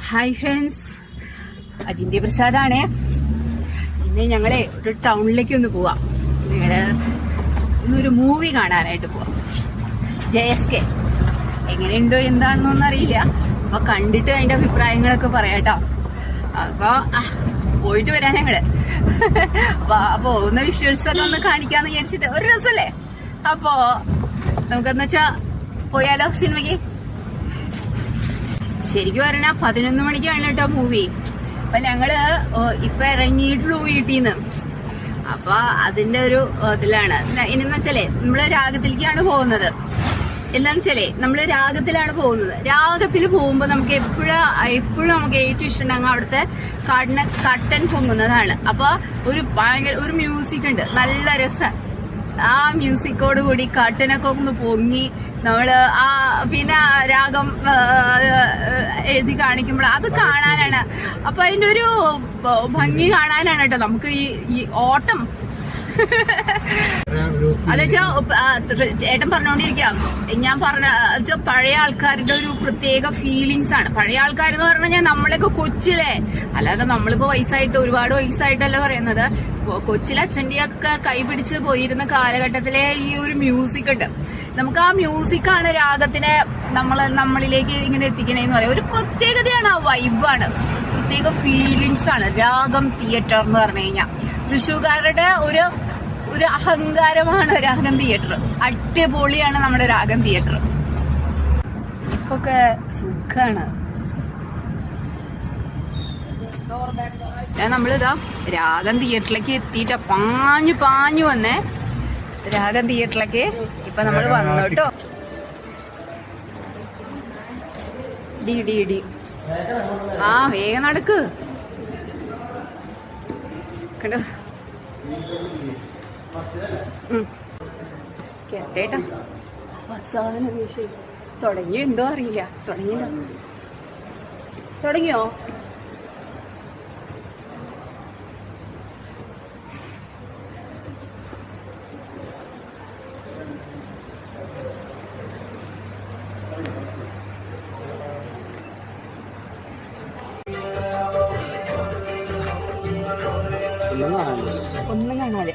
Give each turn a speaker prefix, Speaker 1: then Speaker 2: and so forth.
Speaker 1: Hi friends, അജിന്ത്യ പ്രസാദാണേ. ഇന്ന് ഞങ്ങളെ ഒരു ടൗണിലേക്ക് ഒന്ന് പോവാം. ഇന്നൊരു മൂവി കാണാനായിട്ട് പോവാം. JSK എങ്ങനെയുണ്ടോ എന്താണെന്നൊന്നും അറിയില്ല. അപ്പൊ കണ്ടിട്ട് അതിന്റെ അഭിപ്രായങ്ങളൊക്കെ പറയാട്ടോ. അപ്പൊ പോയിട്ട് വരാം ഞങ്ങള്. പോകുന്ന വിഷ്വൽസ് ഒക്കെ ഒന്ന് കാണിക്കാന്ന് വിചാരിച്ചിട്ട് ഒരു രസല്ലേ. അപ്പോ നമുക്കെന്ന് വെച്ചാ പോയാലോ സിനിമയ്ക്ക്. ശരിക്കും പറഞ്ഞാ 11 മണിക്കാണ് കേട്ടോ മൂവി. അപ്പൊ ഞങ്ങള് ഇപ്പൊ ഇറങ്ങിയിട്ടുള്ളൂ വീട്ടിന്ന്. അപ്പൊ അതിന്റെ ഒരു ഇതിലാണ്. ഇനിന്ന് വെച്ചാലേ നമ്മള് രാഗത്തിലേക്കാണ് പോകുന്നത്. എന്താന്ന് വെച്ചാലേ നമ്മള് രാഗത്തിലാണ് പോകുന്നത്. രാഗത്തിൽ പോകുമ്പോ നമുക്ക് എപ്പോഴും നമുക്ക് ഏറ്റവും ഇഷ്ടമുണ്ടെങ്കിൽ അവിടുത്തെ കട്ടൻ പൊങ്ങുന്നതാണ്. അപ്പൊ ഒരു മ്യൂസിക് ഉണ്ട്, നല്ല രസം. ആ മ്യൂസിക്കോട് കൂടി കട്ടനൊക്കെ ഒന്ന് പൊങ്ങി നമ്മള് പിന്നെ രാഗം എഴുതി കാണിക്കുമ്പോൾ അത് കാണാനാണ്. അപ്പൊ അതിന്റെ ഒരു ഭംഗി കാണാനാണ് കേട്ടോ നമുക്ക് ഈ ഓട്ടം. അതെച്ചാ ചേട്ടൻ പറഞ്ഞോണ്ടിരിക്കാം, ഞാൻ പറഞ്ഞ പഴയ ആൾക്കാരുടെ ഒരു പ്രത്യേക ഫീലിങ്സ് ആണ്. പഴയ ആൾക്കാരെന്ന് പറഞ്ഞു കഴിഞ്ഞാൽ നമ്മളൊക്കെ കൊച്ചിലെ, അല്ലാതെ നമ്മളിപ്പോ ഒരുപാട് വയസ്സായിട്ടല്ല പറയുന്നത്. കൊച്ചിലെ അച്ഛൻ്റെയൊക്കെ കൈ പിടിച്ച് പോയിരുന്ന കാലഘട്ടത്തിലെ ഈ ഒരു മ്യൂസിക് ഉണ്ട്. നമുക്ക് ആ മ്യൂസിക്കാണ് രാഗത്തിനെ നമ്മളിലേക്ക് ഇങ്ങനെ എത്തിക്കണേന്ന് പറയാം. ഒരു പ്രത്യേകതയാണ്, ആ വൈബാണ്, പ്രത്യേക ഫീലിങ്സ് ആണ് രാഗം തിയേറ്റർ എന്ന് പറഞ്ഞു കഴിഞ്ഞാൽ. തൃശ്ശൂർക്കാരുടെ ഒരു അഹങ്കാരമാണ് രാഗം തിയേറ്റർ. അടിപൊളിയാണ് നമ്മുടെ രാഗം തിയേറ്റർ. ഒക്കെ സുഖാണ്. നമ്മളിതാ രാഗം തിയേറ്ററിലേക്ക് എത്തിയിട്ട പാഞ്ഞു വന്നേ. രാഗം തിയേറ്ററിലേക്ക് ഇപ്പൊ നമ്മള് വന്നു കേട്ടോ. ഡി വേഗം നടക്ക് കണ്ടോ. കേട്ടേട്ടാ അവസാന നിമിഷം തുടങ്ങിയോ എന്തോ അറിയില്ല. തുടങ്ങിയോ? ഒന്നും കാണാതെ